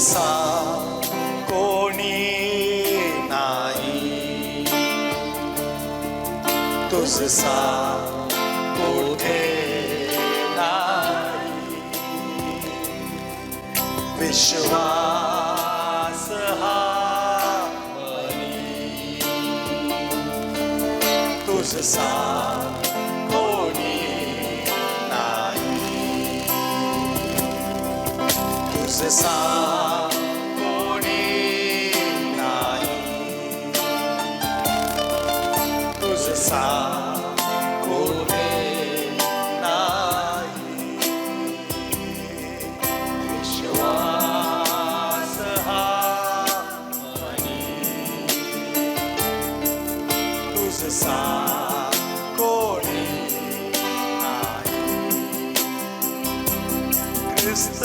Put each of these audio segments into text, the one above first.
तुझसा कोणी नाही, तुझसा कोठे नाही. विश्वास हा मनी, तुझसा कोणी नाही, तुझसा कोणी नाही, तुझसा कोठे नाही. विश्वास हा मनी, तुझसा कोणी नाही. ख्रिस्त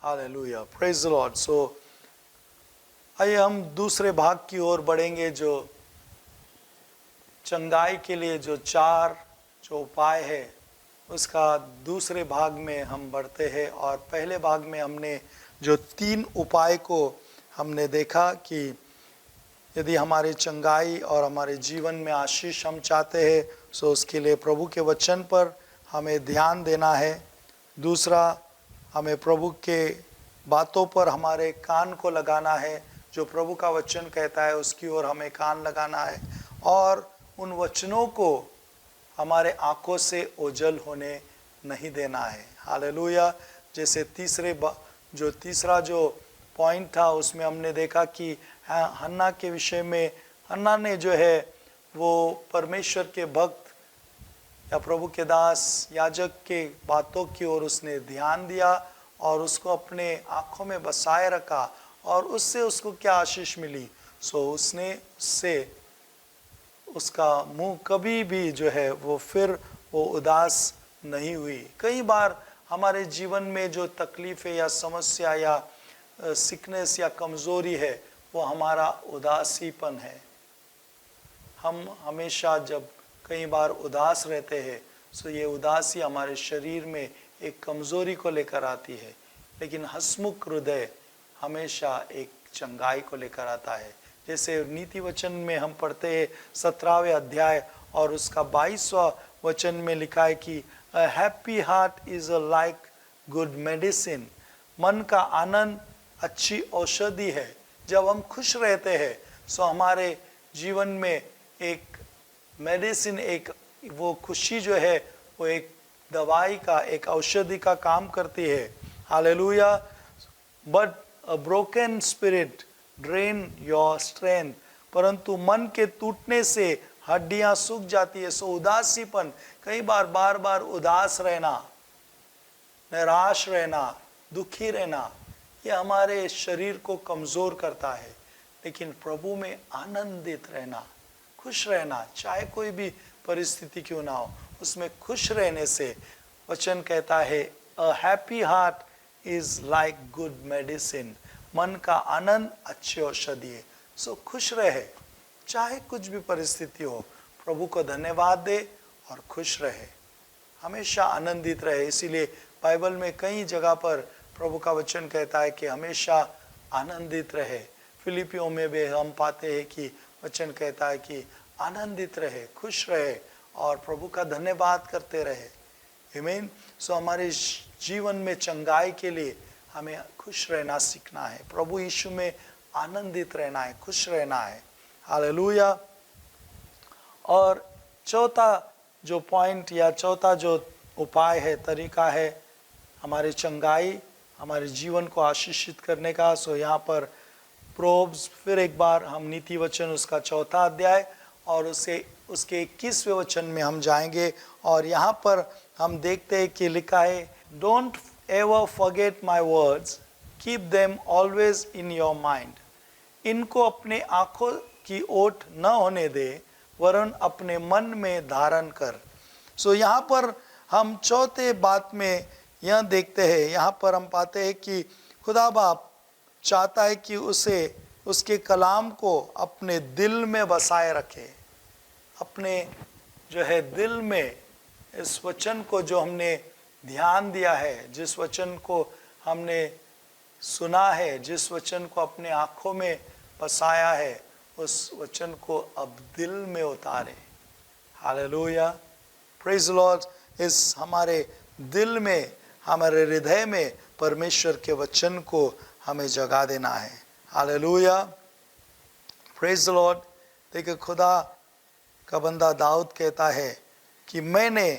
हालेलुया, प्रेज द लॉर्ड. सो आइए हम दूसरे भाग की ओर बढ़ेंगे, जो चंगाई के लिए जो 4 जो उपाय है उसका दूसरे भाग में हम बढ़ते हैं। और पहले भाग में हमने जो 3 उपाय को हमने देखा कि यदि हमारी चंगाई और हमारे जीवन में आशीष हम चाहते हैं तो उसके लिए प्रभु के वचन पर हमें ध्यान देना है। दूसरा, हमें प्रभु के बातों पर हमारे कान को लगाना है, जो प्रभु का वचन कहता है उसकी ओर हमें कान लगाना है, और उन वचनों को हमारे आंखों से ओझल होने नहीं देना है। हालेलुया। जैसे तीसरा जो पॉइंट था उसमें हमने देखा कि हन्ना के विषय में, हन्ना ने जो है वो परमेश्वर के भक्त या प्रभु के दास याजक के बातों की ओर उसने ध्यान दिया और उसको अपने आंखों में बसाए रखा, और उससे उसको क्या आशीष मिली। उससे उसका मुंह कभी भी जो है वो उदास नहीं हुई। कई बार हमारे जीवन में जो तकलीफ है या समस्या या सिकनेस या कमज़ोरी है वो हमारा उदासीपन है। हम हमेशा जब कई बार उदास रहते हैं तो ये उदासी हमारे शरीर में एक कमज़ोरी को लेकर आती है, लेकिन हंसमुख हृदय हमेशा एक चंगाई को लेकर आता है। जैसे नीति वचन में हम पढ़ते हैं 17वें अध्याय और उसका 22वां वचन में लिखा है कि a happy heart is a like good medicine. मन का आनंद अच्छी औषधि है। जब हम खुश रहते हैं तो हमारे जीवन में एक मेडिसिन, एक वो खुशी जो है वो एक दवाई का, एक औषधि का काम करती है। Hallelujah. But a broken spirit drain your strength. परंतु मन के टूटने से हड्डियां सूख जाती है। सो उदासीपन, कई बार बार बार उदास रहना, निराश रहना, दुखी रहना, ये हमारे शरीर को कमज़ोर करता है। लेकिन प्रभु में आनंदित रहना, खुश रहना, चाहे कोई भी परिस्थिति क्यों ना हो, उसमें खुश रहने से वचन कहता है a happy heart is like good medicine. मन का आनंद अच्छी औषधि है। सो खुश रहे, चाहे कुछ भी परिस्थिति हो, प्रभु को धन्यवाद दे और खुश रहे, हमेशा आनंदित रहे। इसीलिए बाइबल में कई जगह पर प्रभु का वचन कहता है कि हमेशा आनंदित रहे। फिलिपियों में भी हम पाते हैं कि वचन कहता है कि आनंदित रहे, खुश रहे और प्रभु का धन्यवाद करते रहे। आमीन। सो हमारे जीवन में चंगाई के लिए हमें खुश रहना सीखना है, प्रभु यीशु में आनंदित रहना है, खुश रहना है। हालेलुया। और चौथा जो पॉइंट या चौथा जो उपाय है, तरीका है हमारे चंगाई, हमारे जीवन को आशीषित करने का। सो यहाँ पर प्रोब्स, फिर एक बार हम नीति वचन उसका 4था अध्याय और उसके 21वें वचन में हम जाएंगे। और यहाँ पर हम देखते हैं कि लिखा है, don't ever forget my words, keep them always in your mind. इनको अपने आँखों की ओट न होने दे, वरन अपने मन में धारण कर। सो यहाँ पर हम चौथे बात में यह देखते हैं, यहाँ पर हम पाते हैं कि खुदा बाप चाहता है कि उसके कलाम को अपने दिल में बसाए रखे, अपने जो है दिल में इस वचन को जो हमने ध्यान दिया है, जिस वचन को हमने सुना है, जिस वचन को अपने आँखों में बसाया है, उस वचन को अब दिल में उतारे। Hallelujah, praise Lord. इस हमारे दिल में, हमारे हृदय में परमेश्वर के वचन को हमें जगा देना है। Hallelujah, praise Lord. देखिए खुदा का बंदा दाऊद कहता है कि मैंने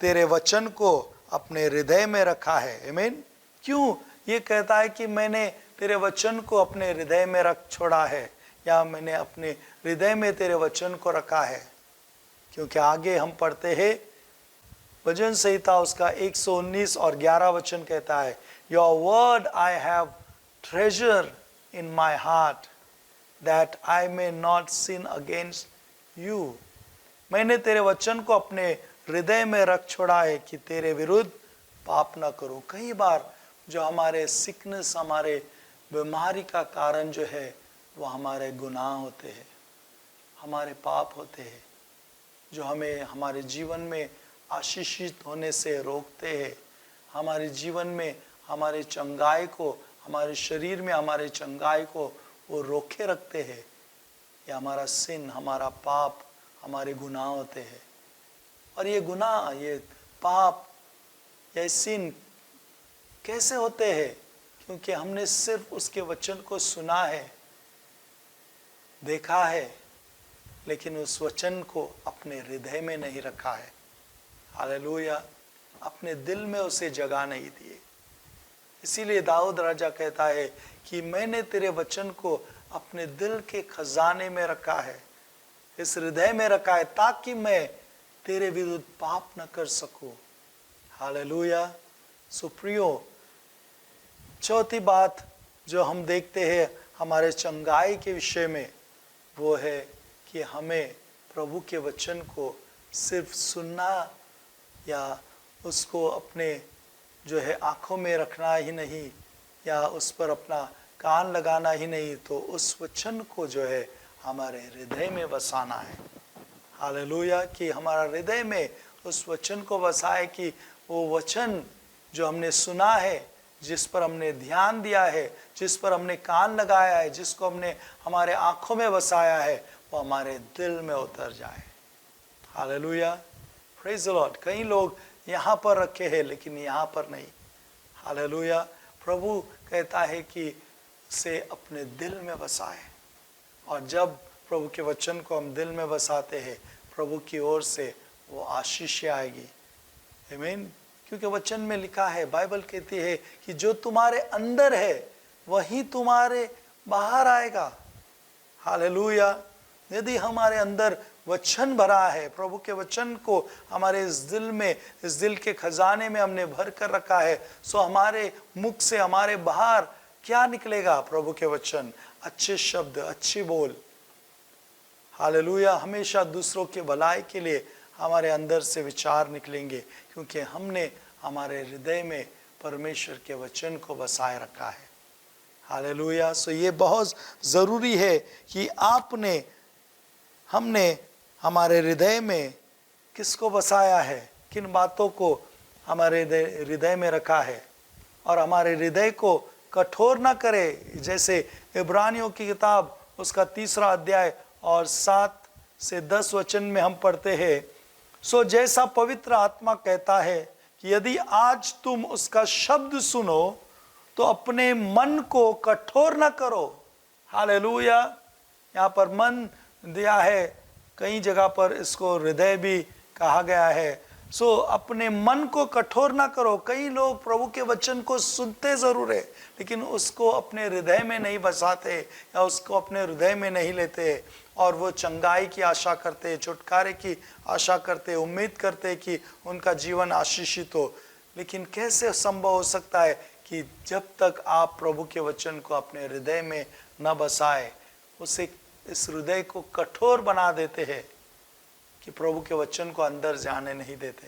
तेरे वचन को अपने हृदय में रखा है। आमीन। क्यों ये कहता है कि मैंने तेरे वचन को अपने हृदय में रख छोड़ा है, या मैंने अपने हृदय में तेरे वचन को रखा है? क्योंकि आगे हम पढ़ते हैं भजन संहिता उसका 119 और 11 वचन कहता है, your word I have treasure in my heart that I may not sin against you. मैंने तेरे वचन को अपने हृदय में रख छोड़ा है कि तेरे विरुद्ध पाप ना करूं। कई बार जो हमारे सिकनेस, हमारे बीमारी का कारण जो है वो हमारे गुनाह होते हैं, हमारे पाप होते हैं, जो हमें हमारे जीवन में आशीषित होने से रोकते हैं, हमारे जीवन में हमारे चंगाई को, हमारे शरीर में हमारे चंगाई को वो रोके रखते हैं। ये हमारा सिन, हमारा पाप, हमारे गुनाह होते हैं। और ये गुनाह, ये पाप, ये सिन कैसे होते हैं? क्योंकि हमने सिर्फ उसके वचन को सुना है, देखा है, लेकिन उस वचन को अपने हृदय में नहीं रखा है। हालेलुया, अपने दिल में उसे जगह नहीं दिए। इसीलिए दाऊद राजा कहता है कि मैंने तेरे वचन को अपने दिल के खजाने में रखा है, इस हृदय में रखा है, ताकि मैं तेरे विरुद्ध पाप न कर सकूं। हालेलुया। सुप्रियो, चौथी बात जो हम देखते हैं हमारे चंगाई के विषय में, वो है कि हमें प्रभु के वचन को सिर्फ सुनना या उसको अपने जो है आँखों में रखना ही नहीं, या उस पर अपना कान लगाना ही नहीं, तो उस वचन को जो है हमारे हृदय में बसाना है। हालेलुया, कि हमारा हृदय में उस वचन को बसाए, कि वो वचन जो हमने सुना है, जिस पर हमने ध्यान दिया है, जिस पर हमने कान लगाया है, जिसको हमने हमारे आँखों में बसाया है, वो हमारे दिल में उतर जाए। Hallelujah, praise the Lord. कई लोग यहाँ पर रखे हैं लेकिन यहाँ पर नहीं। हालेलुया, प्रभु कहता है कि उसे अपने दिल में बसाए, और जब प्रभु के वचन को हम दिल में बसाते हैं, प्रभु की ओर से वो आशीष आएगी। आमीन। क्योंकि वचन में लिखा है, बाइबल कहती है कि जो तुम्हारे अंदर है वही तुम्हारे बाहर आएगा। हालेलुया। यदि हमारे अंदर वचन भरा है, प्रभु के वचन को हमारे इस दिल में, इस दिल के खजाने में हमने भर कर रखा है, सो हमारे मुख से हमारे बाहर क्या निकलेगा? प्रभु के वचन, अच्छे शब्द, अच्छी बोल। हालेलुया। हमेशा दूसरों के भलाई के लिए हमारे अंदर से विचार निकलेंगे, क्योंकि हमने हमारे हृदय में परमेश्वर के वचन को बसाए रखा है। हालेलुया। सो ये बहुत ज़रूरी है कि हमने हमारे हृदय में किसको बसाया है, किन बातों को हमारे हृदय में रखा है, और हमारे हृदय को कठोर ना करे। जैसे इब्रानियों की किताब उसका 3 अध्याय और 7 से 10 वचन में हम पढ़ते हैं, सो जैसा पवित्र आत्मा कहता है कि यदि आज तुम उसका शब्द सुनो तो अपने मन को कठोर ना करो। हालेलुया। यहाँ पर मन दिया है, कई जगह पर इसको हृदय भी कहा गया है। सो अपने मन को कठोर ना करो। कई लोग प्रभु के वचन को सुनते ज़रूर है, लेकिन उसको अपने हृदय में नहीं बसाते, या उसको अपने हृदय में नहीं लेते, और वो चंगाई की आशा करते, छुटकारे की आशा करते, उम्मीद करते कि उनका जीवन आशीषित हो। लेकिन कैसे संभव हो सकता है कि जब तक आप प्रभु के वचन को अपने हृदय में न बसाए, उसे इस हृदय को कठोर बना देते हैं कि प्रभु के वचन को अंदर जाने नहीं देते।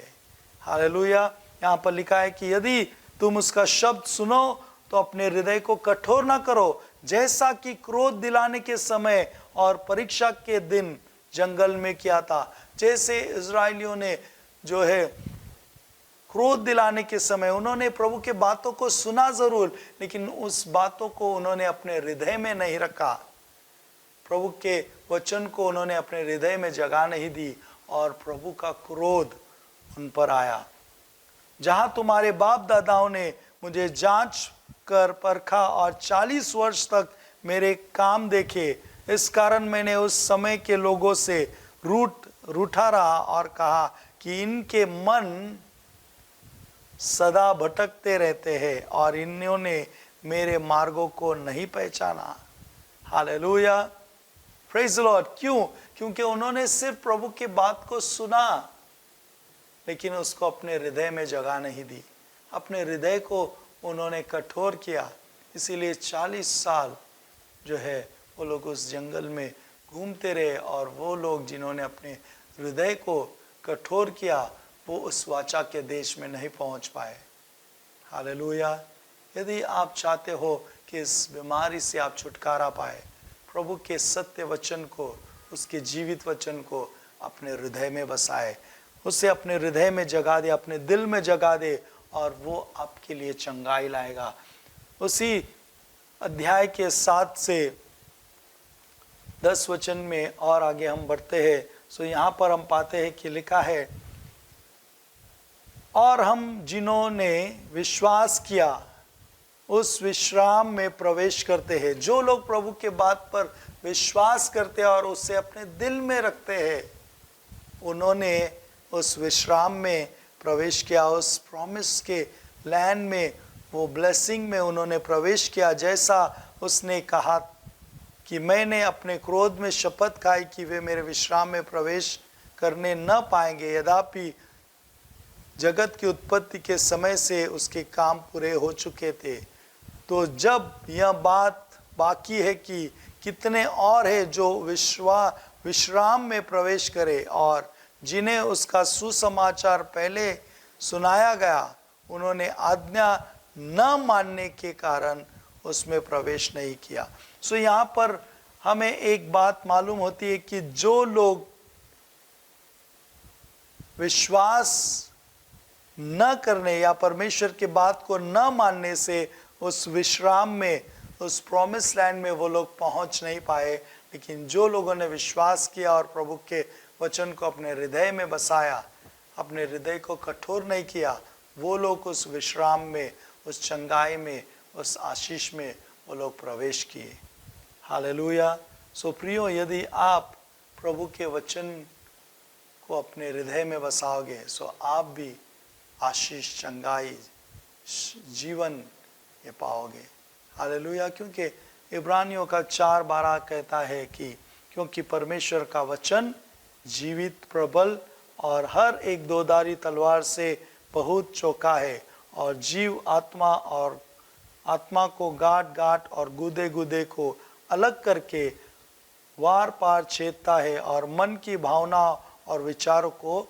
हालेलुया। यहाँ पर लिखा है कि यदि तुम उसका शब्द सुनो तो अपने हृदय को कठोर ना करो, जैसा कि क्रोध दिलाने के समय और परीक्षा के दिन जंगल में किया था। जैसे इजराइलियों ने जो है क्रोध दिलाने के समय उन्होंने प्रभु के बातों को सुना जरूर, लेकिन उस बातों को उन्होंने अपने हृदय में नहीं रखा। प्रभु के वचन को उन्होंने अपने हृदय में जगह नहीं दी, और प्रभु का क्रोध उन पर आया। जहां तुम्हारे बाप दादाओं ने मुझे जांच कर परखा और 40 वर्ष तक मेरे काम देखे, इस कारण मैंने उस समय के लोगों से रूठा रहा और कहा कि इनके मन सदा भटकते रहते हैं और इन्होंने मेरे मार्गों को नहीं पहचाना। Hallelujah, praise the Lord. क्यों? क्योंकि उन्होंने सिर्फ प्रभु की बात को सुना, लेकिन उसको अपने हृदय में जगह नहीं दी, अपने हृदय को उन्होंने कठोर किया। इसीलिए 40 साल जो है वो लोग उस जंगल में घूमते रहे, और वो लोग जिन्होंने अपने हृदय को कठोर किया वो उस वाचा के देश में नहीं पहुंच पाए। हालेलुया। यदि आप चाहते हो कि इस बीमारी से आप छुटकारा पाए, प्रभु के सत्य वचन को, उसके जीवित वचन को अपने हृदय में बसाए, उसे अपने हृदय में जगा दे, अपने दिल में जगा दे, और वो आपके लिए चंगाई लाएगा। उसी अध्याय के 7 से 10 वचन में और आगे हम बढ़ते हैं। सो यहाँ पर हम पाते हैं कि लिखा है, और हम जिन्होंने विश्वास किया उस विश्राम में प्रवेश करते हैं। जो लोग प्रभु के बात पर विश्वास करते हैं और उसे अपने दिल में रखते हैं, उन्होंने उस विश्राम में प्रवेश किया, उस प्रॉमिस के लैंड में, वो ब्लेसिंग में उन्होंने प्रवेश किया। जैसा उसने कहा कि मैंने अपने क्रोध में शपथ खाई कि वे मेरे विश्राम में प्रवेश करने न पाएंगे, यद्यपि जगत की उत्पत्ति के समय से उसके काम पूरे हो चुके थे। तो जब यह बात बाकी है कि कितने और है जो विश्राम में प्रवेश करे, और जिन्हें उसका सुसमाचार पहले सुनाया गया, उन्होंने आज्ञा न मानने के कारण उसमें प्रवेश नहीं किया। सो यहाँ पर हमें एक बात मालूम होती है कि जो लोग विश्वास न करने या परमेश्वर की बात को न मानने से उस विश्राम में, उस प्रॉमिस लैंड में वो लोग पहुंच नहीं पाए, लेकिन जो लोगों ने विश्वास किया और प्रभु के वचन को अपने हृदय में बसाया, अपने हृदय को कठोर नहीं किया, वो लोग उस विश्राम में, उस चंगाई में, उस आशीष में वो लोग प्रवेश किए। हालेलुया। सो प्रियो, यदि आप प्रभु के वचन को अपने हृदय में बसाओगे, सो आप भी आशीष, चंगाई, जीवन ये पाओगे। हालेलुया। क्योंकि इब्रानियों का 4:12 कहता है कि क्योंकि परमेश्वर का वचन जीवित, प्रबल और हर एक दोधारी तलवार से बहुत चौका है, और जीव आत्मा और आत्मा को गांठ और गुदे गुदे को अलग करके वार पार छेदता है, और मन की भावना और विचारों को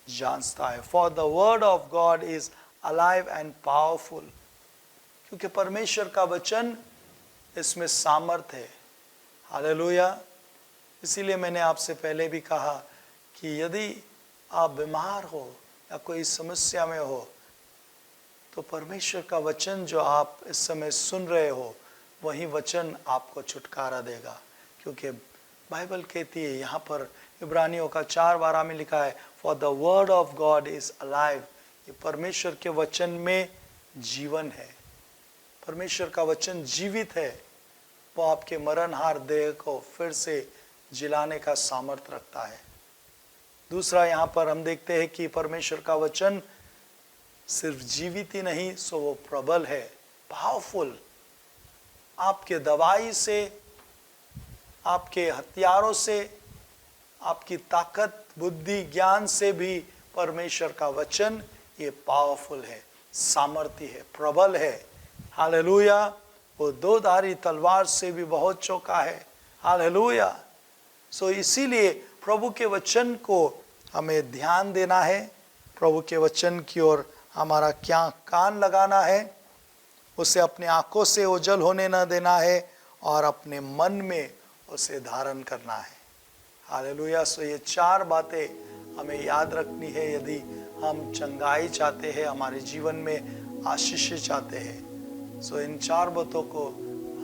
जांचता है। For the word of God is alive and powerful. क्योंकि परमेश्वर का वचन, इसमें सामर्थ है। हालेलुया। इसीलिए मैंने आपसे पहले भी कहा कि यदि आप बीमार हो या कोई समस्या में हो, तो परमेश्वर का वचन जो आप इस समय सुन रहे हो, वही वचन आपको छुटकारा देगा। क्योंकि बाइबल कहती है, यहाँ पर इब्रानियों का 4:12 में लिखा है, for the word of God is alive. ये परमेश्वर के वचन में जीवन है। परमेश्वर का वचन जीवित है। वो आपके मरणहार देह को फिर से जिलाने का सामर्थ्य रखता है। दूसरा, यहाँ पर हम देखते हैं कि परमेश्वर का वचन सिर्फ जीवित ही नहीं, सो वो प्रबल है, पावरफुल। आपके दवाई से, आपके हथियारों से, आपकी ताकत, बुद्धि, ज्ञान से भी परमेश्वर का वचन ये पावरफुल है, सामर्थ्य है, प्रबल है। हालेलुया। वो दोधारी तलवार से भी बहुत चौका है। हालेलुया। सो इसीलिए प्रभु के वचन को हमें ध्यान देना है। प्रभु के वचन की ओर हमारा क्या कान लगाना है, उसे अपने आंखों से ओझल होने न देना है, और अपने मन में उसे धारण करना है। हालेलुया। सो ये 4 बातें हमें याद रखनी है यदि हम चंगाई चाहते हैं, हमारे जीवन में आशीष चाहते हैं। सो इन 4 बातों को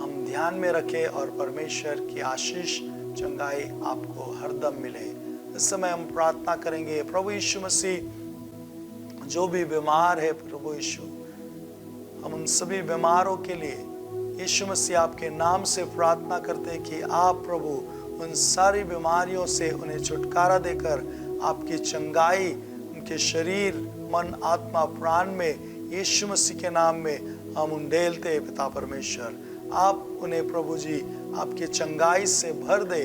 हम ध्यान में रखें, और परमेश्वर की आशीष, चंगाई आपको हरदम मिले। इस समय हम प्रार्थना करेंगे। प्रभु यीशु मसीह, जो भी बीमार है, प्रभु यीशु, हम उन सभी बीमारों के लिए यीशु मसीह आपके नाम से प्रार्थना करते हैं कि आप प्रभु उन सारी बीमारियों से उन्हें छुटकारा देकर आपकी चंगाई उनके शरीर, मन, आत्मा, प्राण में यीशु मसीह के नाम में हम उंडेलते हैं। पिता परमेश्वर, आप उन्हें प्रभु जी आपके चंगाई से भर दे,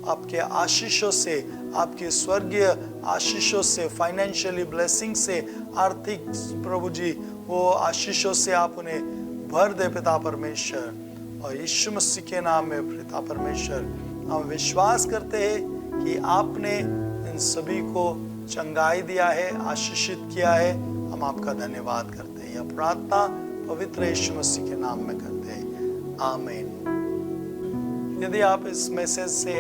आपके आशीषों से, आपके स्वर्गीय आशीषों से, फाइनेंशियली ब्लेसिंग से, आर्थिक प्रभु जी वो आशीषों से आप उन्हें भर दे पिता परमेश्वर। और यीशु मसीह के नाम में पिता परमेश्वर, हम विश्वास करते हैं कि आपने इन सभी को चंगाई दिया है, आशीषित किया है। हम आपका धन्यवाद करते हैं। यह प्रार्थना पवित्र यीशु मसीह के नाम में करते हैं। आमीन। यदि आप इस मैसेज से,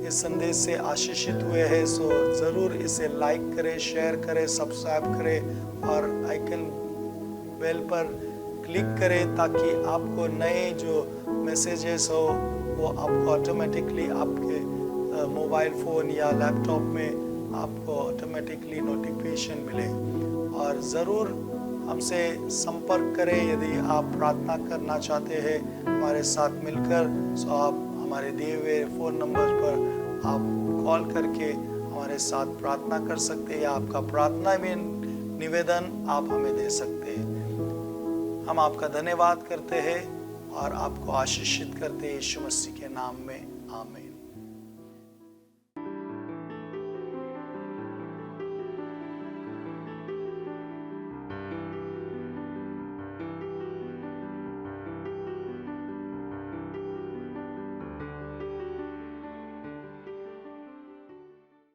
इस संदेश से आशीषित हुए हैं सो ज़रूर इसे लाइक करें, शेयर करें, सब्सक्राइब करें और आइकन बेल पर क्लिक करें ताकि आपको नए जो मैसेजेस हो वो आपको ऑटोमेटिकली आपके मोबाइल फ़ोन या लैपटॉप में आपको ऑटोमेटिकली नोटिफिकेशन मिले। और ज़रूर हमसे संपर्क करें यदि आप प्रार्थना करना चाहते हैं हमारे साथ मिलकर। सो आप हमारे दिए हुए फ़ोन नंबर पर आप कॉल करके हमारे साथ प्रार्थना कर सकते हैं या आपका प्रार्थना में निवेदन आप हमें दे सकते हैं। हम आपका धन्यवाद करते हैं और आपको आशीषित करते हैं यीशु मसीह के नाम में, आमीन।